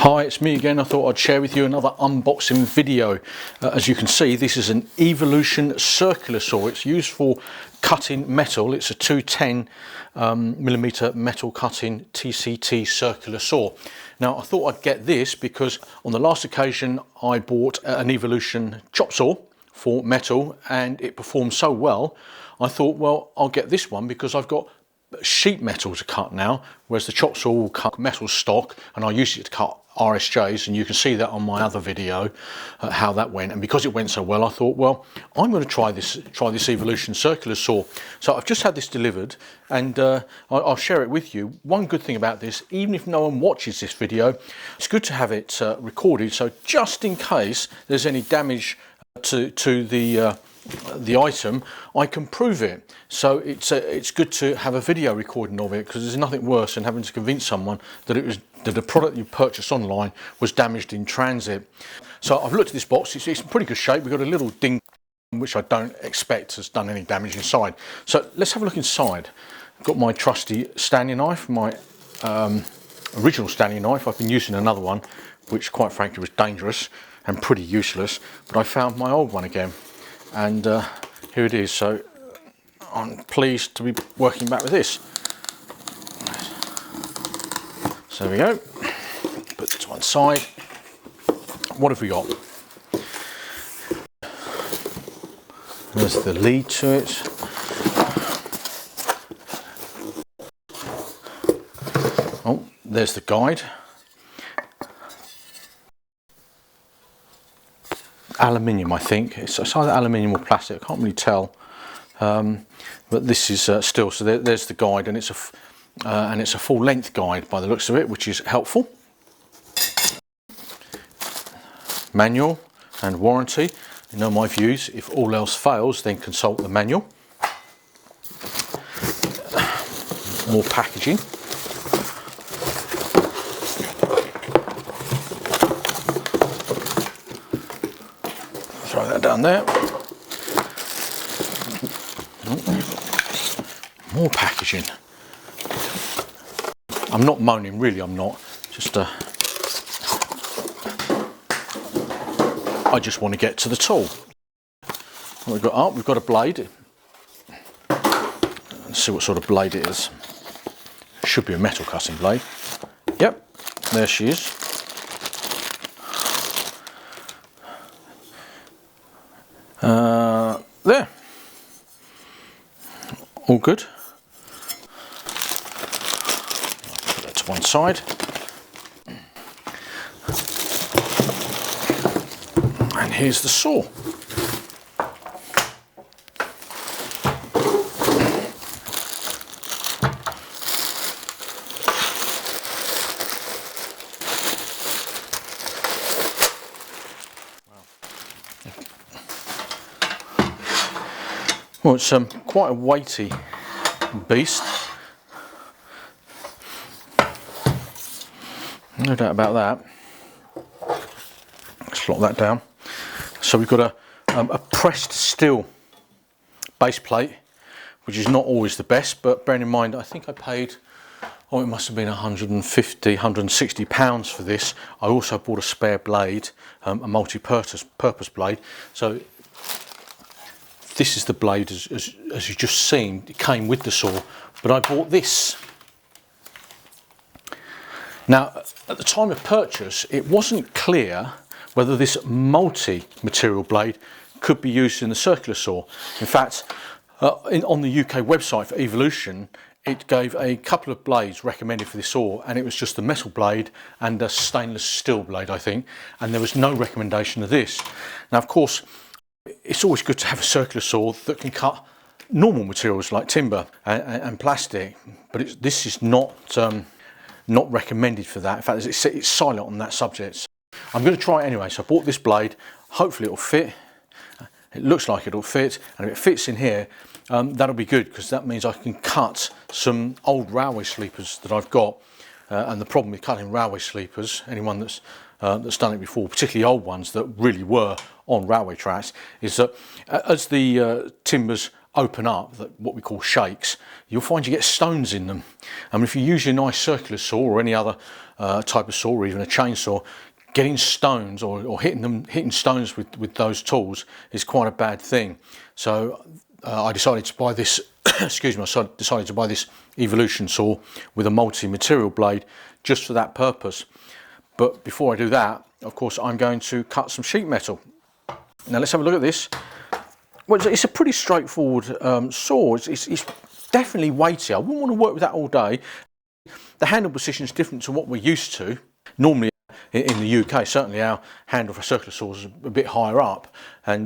Hi, it's me again. I thought I'd share with you another unboxing video. As you can see, this is an Evolution circular saw. It's used for cutting metal. It's a 210 millimeter metal cutting TCT circular saw. Now I thought I'd get this because on the last occasion I bought an Evolution chop saw for metal and it performed so well. I thought, well, I'll get this one because I've got sheet metal to cut now, whereas the chop saw will cut metal stock, and I used it to cut RSJs, and you can see that on my other video how that went. And because it went so well, I thought, well, I'm going to try this Evolution circular saw. So I've just had this delivered, and I'll share it with you. One good thing about this, even if no one watches this video, it's good to have it recorded, so just in case there's any damage to the item, I can prove it. So it's good to have a video recording of it, because there's nothing worse than having to convince someone that the product you purchased online was damaged in transit. So I've looked at this box. It's in pretty good shape. We've got a little ding which I don't expect has done any damage inside. So let's have a look inside. I've got my trusty Stanley knife, my original Stanley knife. I've been using another one which quite frankly was dangerous and pretty useless, but I found my old one again. And here it is. So I'm pleased to be working back with this. So there we go. Put it to one side. What have we got? There's the lead to it. Oh, there's the guide. Aluminium, I think. It's either aluminium or plastic. I can't really tell. But this is still. So there's the guide, and it's a full-length guide by the looks of it, which is helpful. Manual and warranty. You know my views. If all else fails, then consult the manual. More packaging. Throw that down there. More packaging. I'm not moaning, really I'm not. Just I just want to get to the tool. What we've got up, we've got a blade. Let's see what sort of blade it is. Should be a metal cutting blade. Yep, there she is. There. All good. Put that to one side. And here's the saw. Well, it's quite a weighty beast. No doubt about that. Let's lock that down. So we've got a pressed steel base plate, which is not always the best, but bearing in mind, I think I paid, oh, it must have been 150, 160 pounds for this. I also bought a spare blade, a multi-purpose blade. So this is the blade as you've just seen. It came with the saw, but I bought this. Now, at the time of purchase, it wasn't clear whether this multi-material blade could be used in the circular saw. In fact, on the UK website for Evolution, it gave a couple of blades recommended for this saw, and it was just a metal blade and a stainless steel blade, I think, and there was no recommendation of this. Now, of course, it's always good to have a circular saw that can cut normal materials like timber and plastic, but this is not recommended for that. In fact, it's silent on that subject. So I'm going to try it anyway. So I bought this blade. Hopefully it'll fit. It looks like it'll fit, and if it fits in here, that'll be good, because that means I can cut some old railway sleepers that I've got. And the problem with cutting railway sleepers, anyone that's done it before, particularly old ones that really were on railway tracks, is that as the timbers open up, what we call shakes, you'll find you get stones in them. I mean, if you use your nice circular saw or any other type of saw, or even a chainsaw, getting stones or hitting stones with those tools is quite a bad thing. So I decided to buy this excuse me, I decided to buy this Evolution saw with a multi-material blade just for that purpose. But before I do that, of course, I'm going to cut some sheet metal. Now let's have a look at this. Well, it's a pretty straightforward saw. It's definitely weighty. I wouldn't want to work with that all day. The handle position is different to what we're used to. Normally in the UK, certainly our handle for circular saws is a bit higher up, and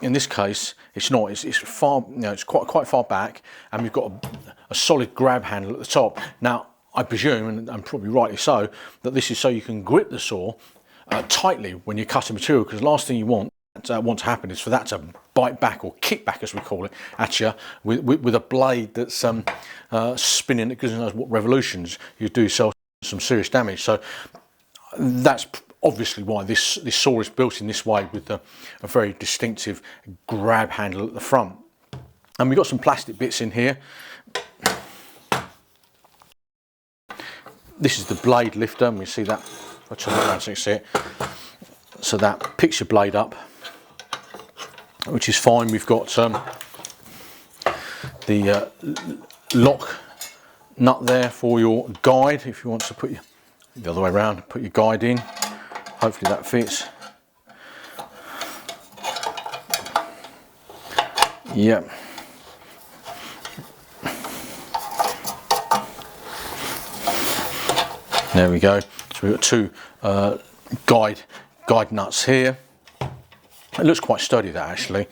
in this case it's not. It's far, it's quite far back, and we've got a solid grab handle at the top. Now I presume, and probably rightly so, that this is so you can grip the saw tightly when you cut a material, because the last thing you want to happen is for that to bite back, or kick back as we call it, at you with a blade that's spinning at goodness knows what revolutions. You do yourself some serious damage. So that's obviously why this saw is built in this way, with a very distinctive grab handle at the front. And we've got some plastic bits in here. This is the blade lifter, and we see that. I'll turn it around so you can see it. So that picks your blade up, which is fine. We've got the lock nut there for your guide, if you want to put the other way around, put your guide in. Hopefully that fits. Yep. There we go. So we've got two guide nuts here. It looks quite sturdy, that actually,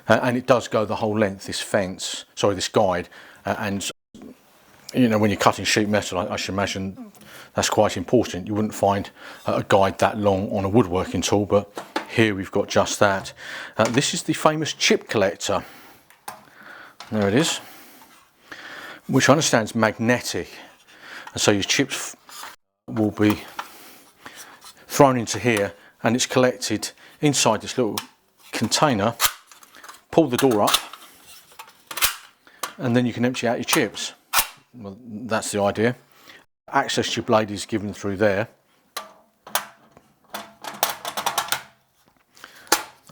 and it does go the whole length, this fence, sorry, this guide, and when you're cutting sheet metal, I should imagine that's quite important. You wouldn't find a guide that long on a woodworking tool, but here we've got just that. This is the famous chip collector. There it is, which I understand is magnetic, and so your chips will be thrown into here, and it's collected inside this little container. Pull the door up, and then you can empty out your chips. Well, that's the idea. Access to your blade is given through there,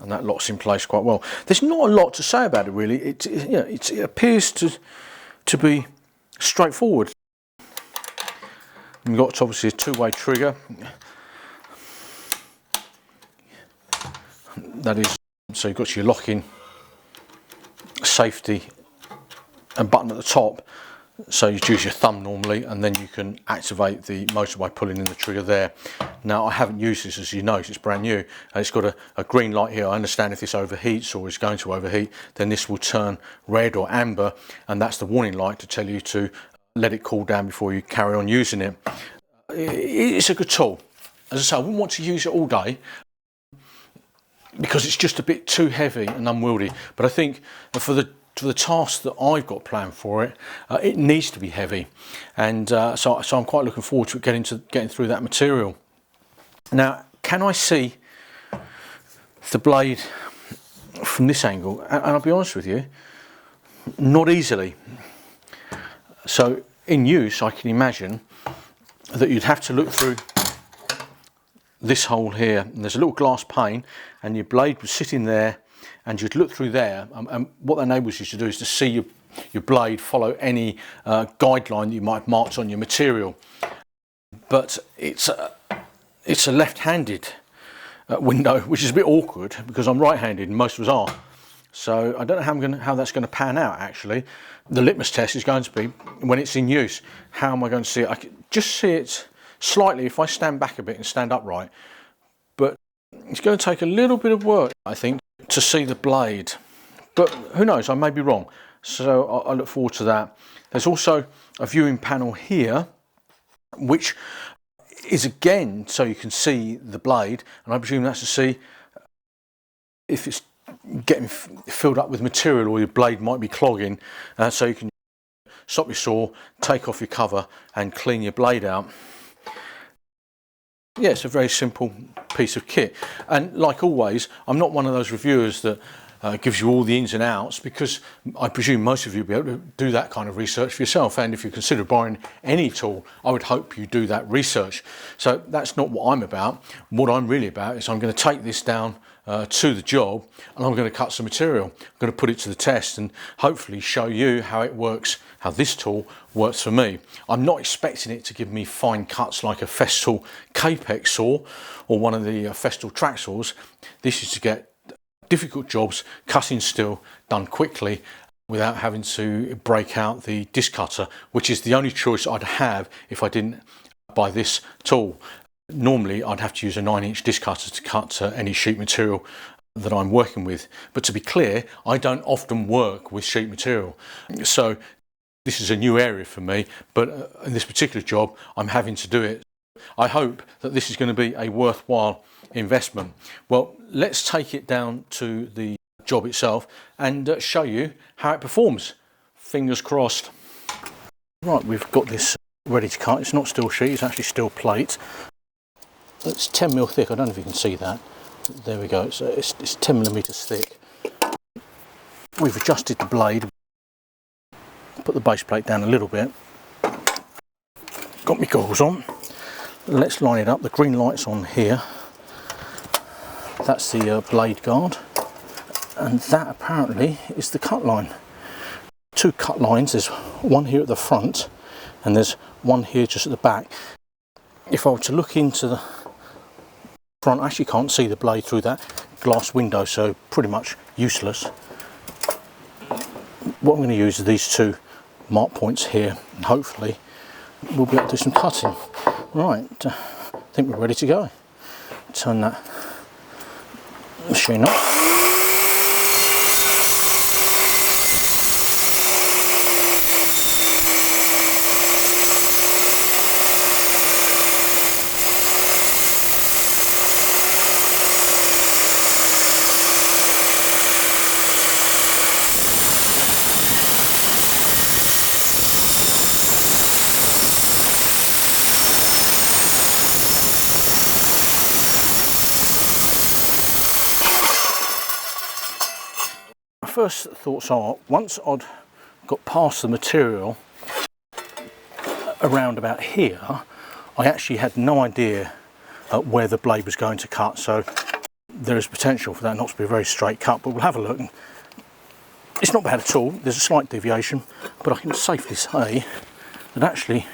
and that locks in place quite well. There's not a lot to say about it really. It appears to be straightforward. We've got obviously a two-way trigger. That is, so you've got your locking safety and button at the top, so you use your thumb normally, and then you can activate the motor by pulling in the trigger there. Now I haven't used this, as you know, it's brand new, and it's got a green light here. I understand if this overheats or is going to overheat, then this will turn red or amber, and that's the warning light to tell you to let it cool down before you carry on using it. It's a good tool. As I say, I wouldn't want to use it all day because it's just a bit too heavy and unwieldy, but I think for the task that I've got planned for it, it needs to be heavy, and so I'm quite looking forward to getting through that material. Now, can I see the blade from this angle? And I'll be honest with you, not easily. So in use, I can imagine that you'd have to look through this hole here, and there's a little glass pane, and your blade would sit in there, and you'd look through there, and what that enables you to do is to see your blade follow any guideline that you might have marked on your material. But it's a left-handed window, which is a bit awkward because I'm right-handed and most of us are. So I don't know how that's going to pan out actually. The litmus test is going to be when it's in use. How am I going to see it? I can just see it slightly if I stand back a bit and stand upright, but it's going to take a little bit of work, I think, to see the blade. But who knows, I may be wrong. So I look forward to that. There's also a viewing panel here, which is again so you can see the blade, and I presume that's to see if it's getting filled up with material or your blade might be clogging, so you can stop your saw, take off your cover and clean your blade out. Yeah, it's a very simple piece of kit, and like always, I'm not one of those reviewers that gives you all the ins and outs, because I presume most of you will be able to do that kind of research for yourself. And if you consider buying any tool, I would hope you do that research. So that's not what I'm about. What I'm really about is I'm going to take this down to the job, and I'm going to cut some material. I'm going to put it to the test and hopefully show you how it works, how this tool works for me. I'm not expecting it to give me fine cuts like a Festool Capex saw or one of the Festool track saws. This is to get difficult jobs cutting steel done quickly without having to break out the disc cutter, which is the only choice I'd have if I didn't buy this tool. Normally I'd have to use a 9-inch disc cutter to cut any sheet material that I'm working with, but to be clear, I don't often work with sheet material, so this is a new area for me, but in this particular job I'm having to do it. I hope that this is going to be a worthwhile investment. Well, let's take it down to the job itself and show you how it performs. Fingers crossed. Right, we've got this ready to cut. It's not steel sheet, it's actually steel plate. It's 10mm thick. I don't know if you can see that. There we go. So it's 10mm thick. We've adjusted the blade, put the base plate down a little bit. Got my goggles on. Let's line it up. The green light's on here. That's the blade guard, and that apparently is the cut line. Two cut lines. There's one here at the front, and there's one here just at the back. If I were to look into the front, I actually can't see the blade through that glass window, so pretty much useless. What I'm going to use are these two mark points here, and hopefully we'll be able to do some cutting. Right, I think we're ready to go. Turn that machine off. First thoughts are, once I'd got past the material around about here, I actually had no idea where the blade was going to cut, so there is potential for that not to be a very straight cut, but we'll have a look. It's not bad at all. There's a slight deviation, but I can safely say that actually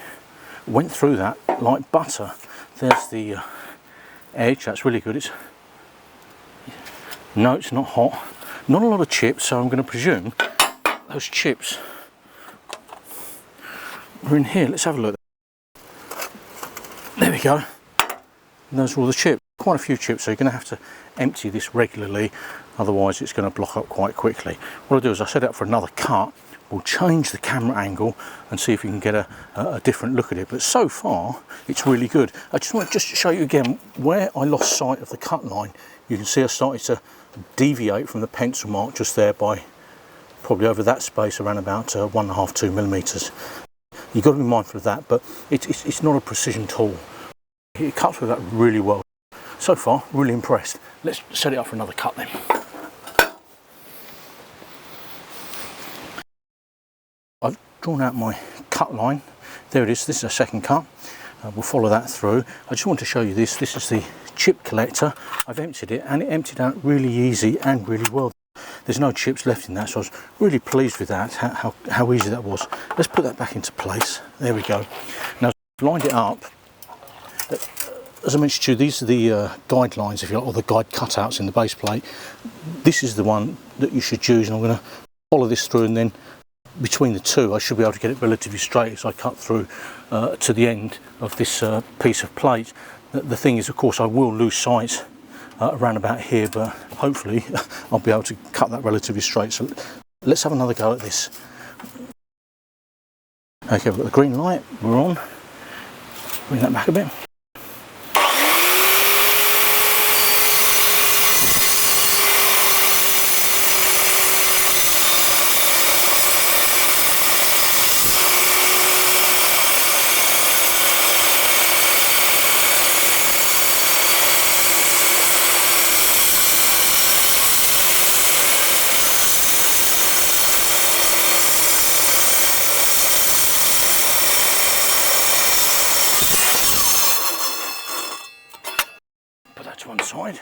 went through that like butter. There's the edge. That's really good. No, it's not hot. Not a lot of chips, so I'm going to presume those chips are in here. Let's have a look. There we go. And those are all the chips. Quite a few chips, so you're going to have to empty this regularly, otherwise it's going to block up quite quickly. What I'll do is I'll set it up for another cut. We'll change the camera angle and see if we can get a different look at it. But so far, it's really good. I just want to show you again where I lost sight of the cut line. You can see I started to deviate from the pencil mark just there by probably over that space around about 1.5–2 millimeters. You've got to be mindful of that, but it's not a precision tool. It cuts with that really well. So far, really impressed. Let's set it up for another cut then. I've drawn out my cut line. There it is. This is a second cut. We'll follow that through. I just want to show you this. This is the chip collector. I've emptied it, and it emptied out really easy and really well. There's no chips left in that, so I was really pleased with that, how easy that was. Let's put that back into place. There we go. Now I've lined it up. As I mentioned to you, these are the guidelines, if you like, or the guide cutouts in the base plate. This is the one that you should use, and I'm going to follow this through, and then between the two I should be able to get it relatively straight as I cut through to the end of this piece of plate. The thing is, of course, I will lose sight around about here, but hopefully I'll be able to cut that relatively straight. So let's have another go at this. Okay, we've got the green light, we're on. Bring that back a bit. other side.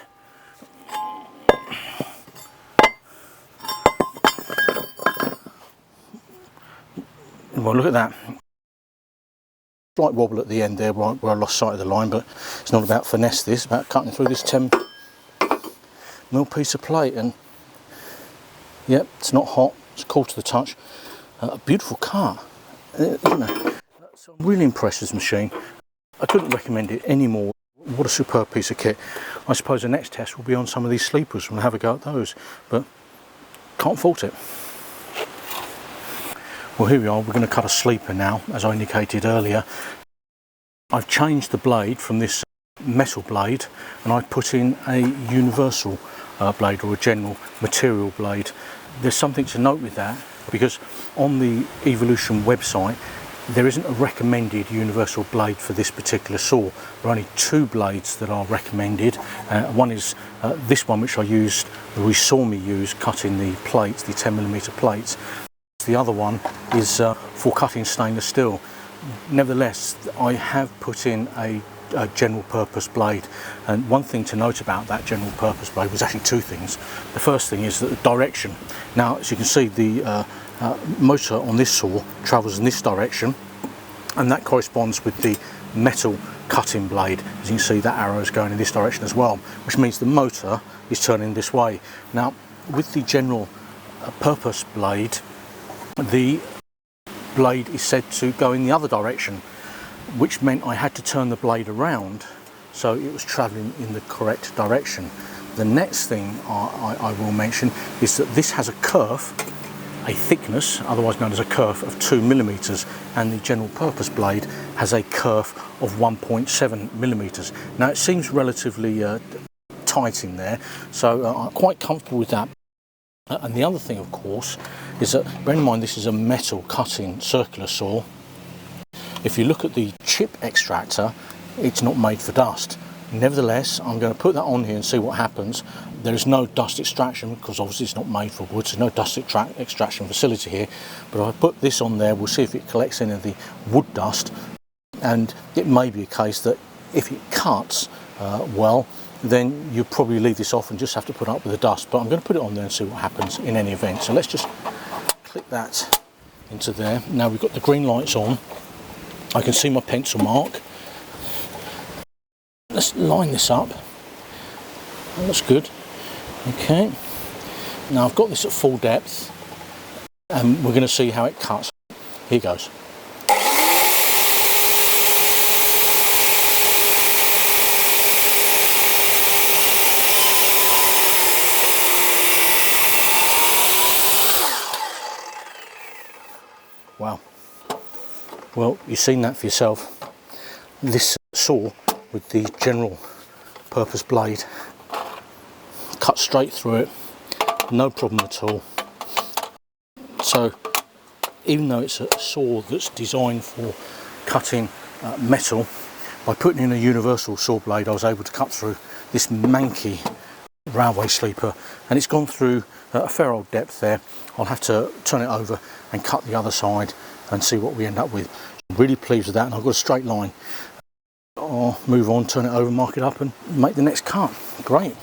Well, look at that. Slight wobble at the end there where I lost sight of the line, but it's not about finesse this, it's about cutting through this 10mm piece of plate. And yep, it's not hot, it's cool to the touch. A beautiful car, isn't it? So I'm really impressed with this machine. I couldn't recommend it anymore. What a superb piece of kit. I suppose the next test will be on some of these sleepers and we'll have a go at those, but can't fault it. Well, here we are, we're going to cut a sleeper now, as I indicated earlier. I've changed the blade from this metal blade and I've put in a universal blade, or a general material blade. There's something to note with that, because on the Evolution website there isn't a recommended universal blade for this particular saw. There are only two blades that are recommended. One is this one, which I used, we saw me use cutting the plates, the 10mm plates. The other one is for cutting stainless steel. Nevertheless, I have put in a general purpose blade, and one thing to note about that general purpose blade was actually two things. The first thing is that the direction. Now, as you can see, the motor on this saw travels in this direction, and that corresponds with the metal cutting blade. As you can see, that arrow is going in this direction as well, which means the motor is turning this way. Now, with the general purpose blade, the blade is said to go in the other direction, which meant I had to turn the blade around so it was travelling in the correct direction. The next thing I will mention is that this has a kerf, a thickness, otherwise known as a kerf, of 2mm, and the general purpose blade has a kerf of 1.7mm. Now, it seems relatively tight in there, so I'm quite comfortable with that. And the other thing, of course, is that, bear in mind, this is a metal cutting circular saw. If you look at the chip extractor, it's not made for dust. Nevertheless, I'm going to put that on here and see what happens. There is no dust extraction, because obviously it's not made for wood, so no dust extraction facility here. But if I put this on there, we'll see if it collects any of the wood dust. And it may be a case that if it cuts well, then you probably leave this off and just have to put up with the dust. But I'm going to put it on there and see what happens in any event. So let's just click that into there. Now we've got the green lights on. I can see my pencil mark. Let's line this up. That looks good. Okay. Now I've got this at full depth, and we're going to see how it cuts. Here goes. Wow. Well, you've seen that for yourself. This saw with the general purpose blade cut straight through it, no problem at all. So even though it's a saw that's designed for cutting metal, by putting in a universal saw blade I was able to cut through this manky railway sleeper, and it's gone through a fair old depth there. I'll have to turn it over and cut the other side and see what we end up with. I'm really pleased with that, and I've got a straight line. I'll move on, turn it over, mark it up and make the next cut. Great.